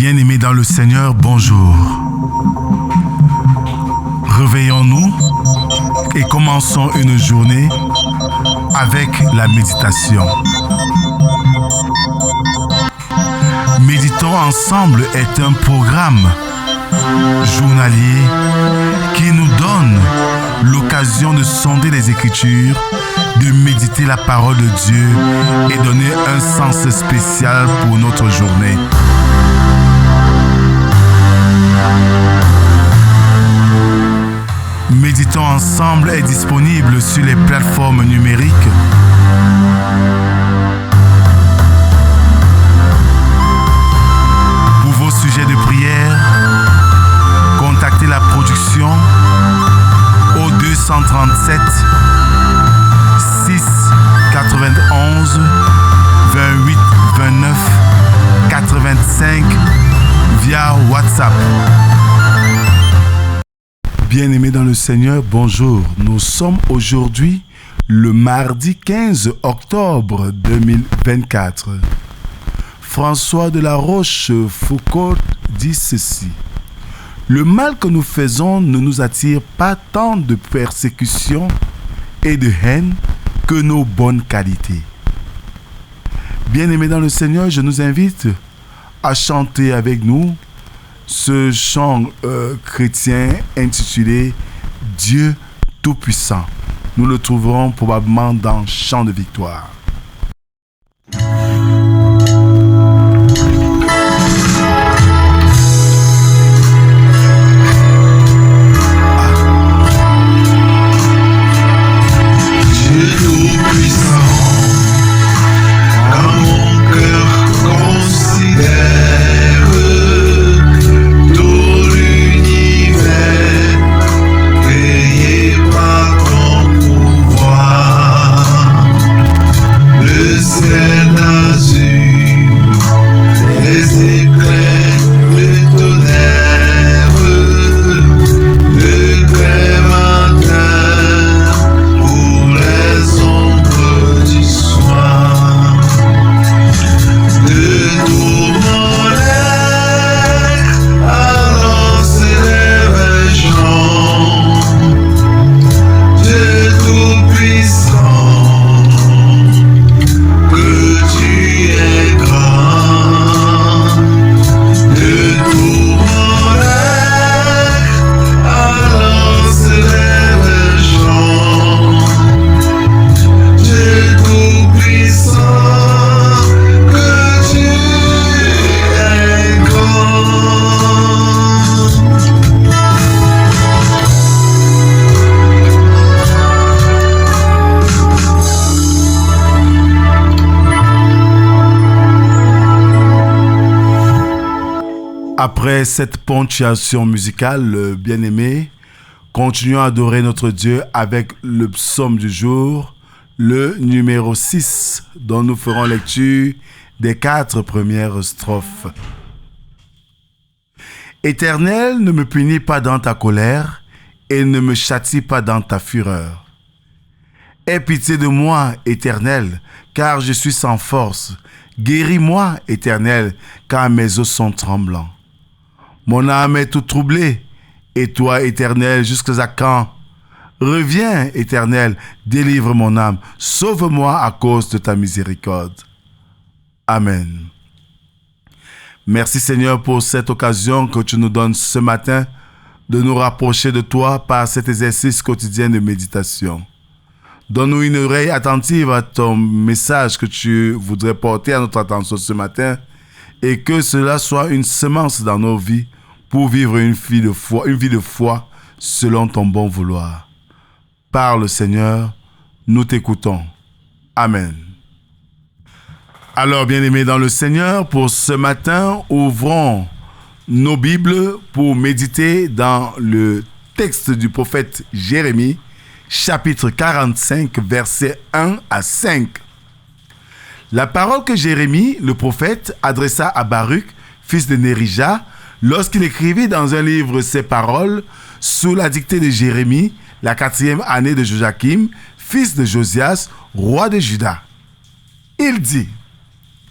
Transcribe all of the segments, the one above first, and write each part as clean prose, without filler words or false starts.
Bien-aimés dans le Seigneur, bonjour. Réveillons-nous et commençons une journée avec la méditation. Méditons ensemble est un programme journalier qui nous donne l'occasion de sonder les Écritures, de méditer la parole de Dieu et donner un sens spécial pour notre journée. Méditons ensemble est disponible sur les plateformes numériques. Pour vos sujets de prière, contactez la production au 237 6 91 28 29 85 via WhatsApp. Bien-aimés dans le Seigneur, bonjour. Nous sommes aujourd'hui le mardi 15 octobre 2024. François de la Rochefoucauld dit ceci. Le mal que nous faisons ne nous attire pas tant de persécution et de haine que nos bonnes qualités. Bien-aimés dans le Seigneur, je nous invite à chanter avec nous ce chant chrétien intitulé « Dieu Tout-Puissant ». Nous le trouverons probablement dans « Chant de victoire ». Après cette ponctuation musicale, bien-aimés, continuons à adorer notre Dieu avec le psaume du jour, le numéro 6, dont nous ferons lecture des 4 premières strophes. Éternel, ne me punis pas dans ta colère et ne me châtie pas dans ta fureur. Aie pitié de moi, Éternel, car je suis sans force. Guéris-moi, Éternel, car mes os sont tremblants. Mon âme est toute troublée, et toi, Éternel, jusqu'à quand? Reviens, Éternel, délivre mon âme, sauve-moi à cause de ta miséricorde. Amen. Merci Seigneur pour cette occasion que tu nous donnes ce matin de nous rapprocher de toi par cet exercice quotidien de méditation. Donne-nous une oreille attentive à ton message que tu voudrais porter à notre attention ce matin et que cela soit une semence dans nos vies pour vivre une vie de foi selon ton bon vouloir. Parle Seigneur, nous t'écoutons. Amen. Alors bien-aimés dans le Seigneur, pour ce matin, ouvrons nos Bibles pour méditer dans le texte du prophète Jérémie, chapitre 45, versets 1 à 5. La parole que Jérémie, le prophète, adressa à Baruch, fils de Nérija, lorsqu'il écrivit dans un livre ces paroles, sous la dictée de Jérémie, la 4e année de Joachim, fils de Josias, roi de Juda. Il dit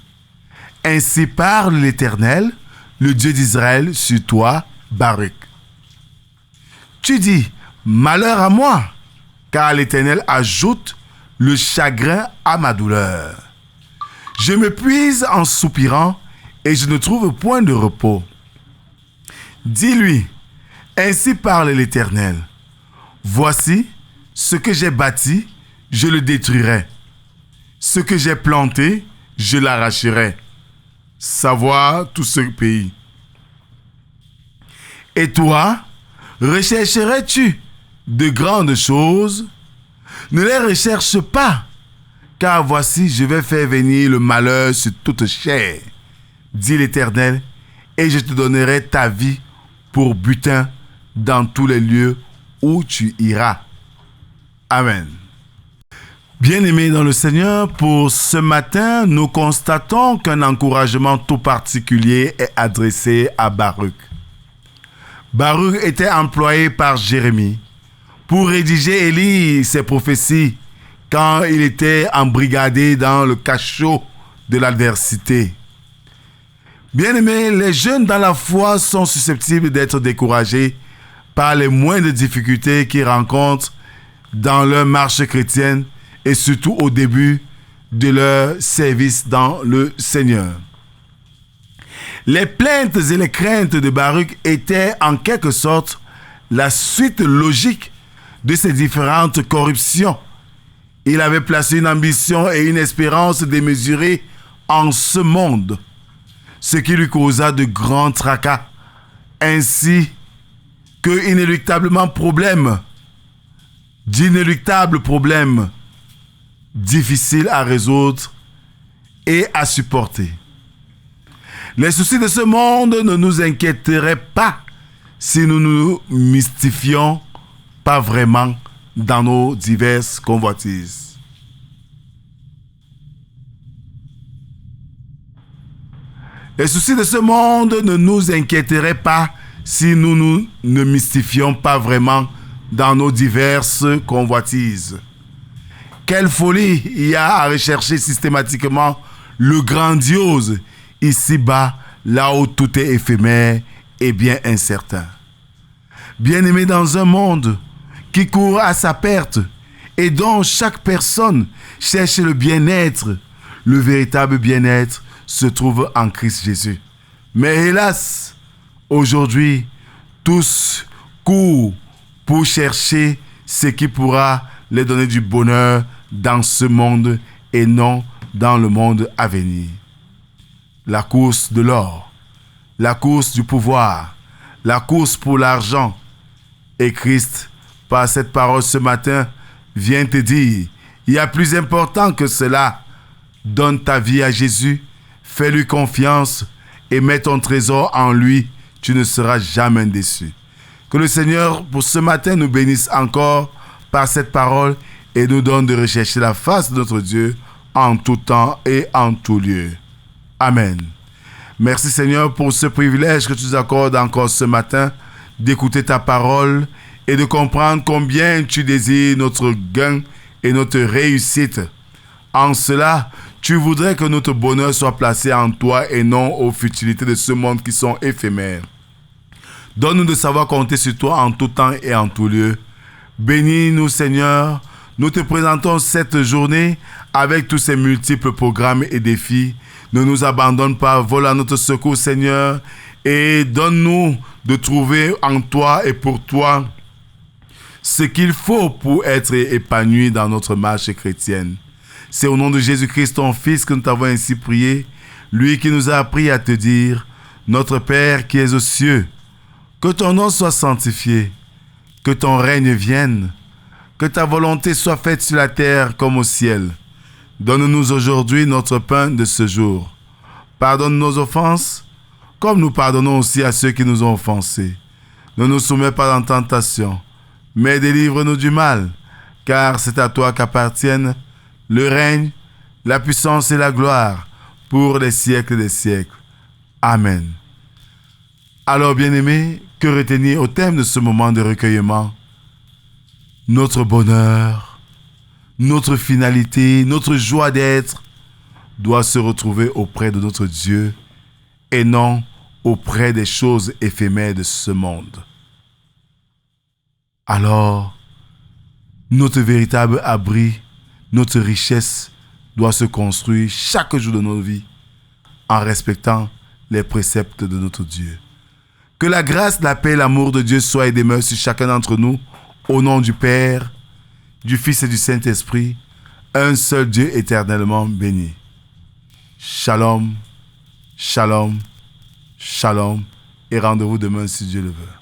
« Ainsi parle l'Éternel, le Dieu d'Israël, sur toi, Baruch. Tu dis, malheur à moi, car l'Éternel ajoute le chagrin à ma douleur. Je m'épuise en soupirant et je ne trouve point de repos. Dis-lui, ainsi parle l'Éternel. Voici ce que j'ai bâti, je le détruirai. Ce que j'ai planté, je l'arracherai. Savoir tout ce pays. Et toi, rechercherais-tu de grandes choses? Ne les recherche pas, car voici, je vais faire venir le malheur sur toute chair, dit l'Éternel, et je te donnerai ta vie pour butin dans tous les lieux où tu iras. Amen. Bien-aimés dans le Seigneur, pour ce matin, nous constatons qu'un encouragement tout particulier est adressé à Baruch. Baruch était employé par Jérémie pour rédiger et lire ses prophéties quand il était embrigadé dans le cachot de l'adversité. Bien-aimés, les jeunes dans la foi sont susceptibles d'être découragés par les moindres difficultés qu'ils rencontrent dans leur marche chrétienne et surtout au début de leur service dans le Seigneur. Les plaintes et les craintes de Baruch étaient en quelque sorte la suite logique de ces différentes corruptions. Il avait placé une ambition et une espérance démesurées en ce monde, ce qui lui causa de grands tracas, ainsi que d'inéluctables problèmes difficiles à résoudre et à supporter. Les soucis de ce monde ne nous inquiéteraient pas si nous ne nous mystifions pas vraiment dans nos diverses convoitises. Les soucis de ce monde ne nous inquiéteraient pas si nous ne mystifions pas vraiment dans nos diverses convoitises. Quelle folie il y a à rechercher systématiquement le grandiose ici-bas, là où tout est éphémère et bien incertain. Bien-aimé, dans un monde qui court à sa perte et dont chaque personne cherche le bien-être, le véritable bien-être se trouve en Christ Jésus. Mais hélas, aujourd'hui, tous courent pour chercher ce qui pourra les donner du bonheur dans ce monde et non dans le monde à venir. La course de l'or, la course du pouvoir, la course pour l'argent. Et Christ, par cette parole ce matin, vient te dire, il y a plus important que cela. Donne ta vie à Jésus, fais-lui confiance et mets ton trésor en lui. Tu ne seras jamais déçu. Que le Seigneur, pour ce matin, nous bénisse encore par cette parole et nous donne de rechercher la face de notre Dieu en tout temps et en tout lieu. Amen. Merci Seigneur pour ce privilège que tu nous accordes encore ce matin d'écouter ta parole et de comprendre combien tu désires notre gain et notre réussite. En cela, tu voudrais que notre bonheur soit placé en toi et non aux futilités de ce monde qui sont éphémères. Donne-nous de savoir compter sur toi en tout temps et en tout lieu. Bénis-nous Seigneur. Nous te présentons cette journée avec tous ces multiples programmes et défis. Ne nous abandonne pas, vole à notre secours Seigneur et donne-nous de trouver en toi et pour toi ce qu'il faut pour être épanoui dans notre marche chrétienne. C'est au nom de Jésus-Christ, ton Fils, que nous t'avons ainsi prié, lui qui nous a appris à te dire, notre Père qui es aux cieux, que ton nom soit sanctifié, que ton règne vienne, que ta volonté soit faite sur la terre comme au ciel. Donne-nous aujourd'hui notre pain de ce jour. Pardonne nos offenses, comme nous pardonnons aussi à ceux qui nous ont offensés. Ne nous soumets pas en tentation, mais délivre-nous du mal, car c'est à toi qu'appartiennent le règne, la puissance et la gloire pour les siècles des siècles. Amen. Alors, bien-aimés, que retenir au thème de ce moment de recueillement? Notre bonheur, notre finalité, notre joie d'être doit se retrouver auprès de notre Dieu et non auprès des choses éphémères de ce monde. Alors, notre véritable abri, notre richesse doit se construire chaque jour de nos vies en respectant les préceptes de notre Dieu. Que la grâce, la paix et l'amour de Dieu soient et demeurent sur chacun d'entre nous, au nom du Père, du Fils et du Saint-Esprit, un seul Dieu éternellement béni. Shalom, shalom, shalom, et rendez-vous demain si Dieu le veut.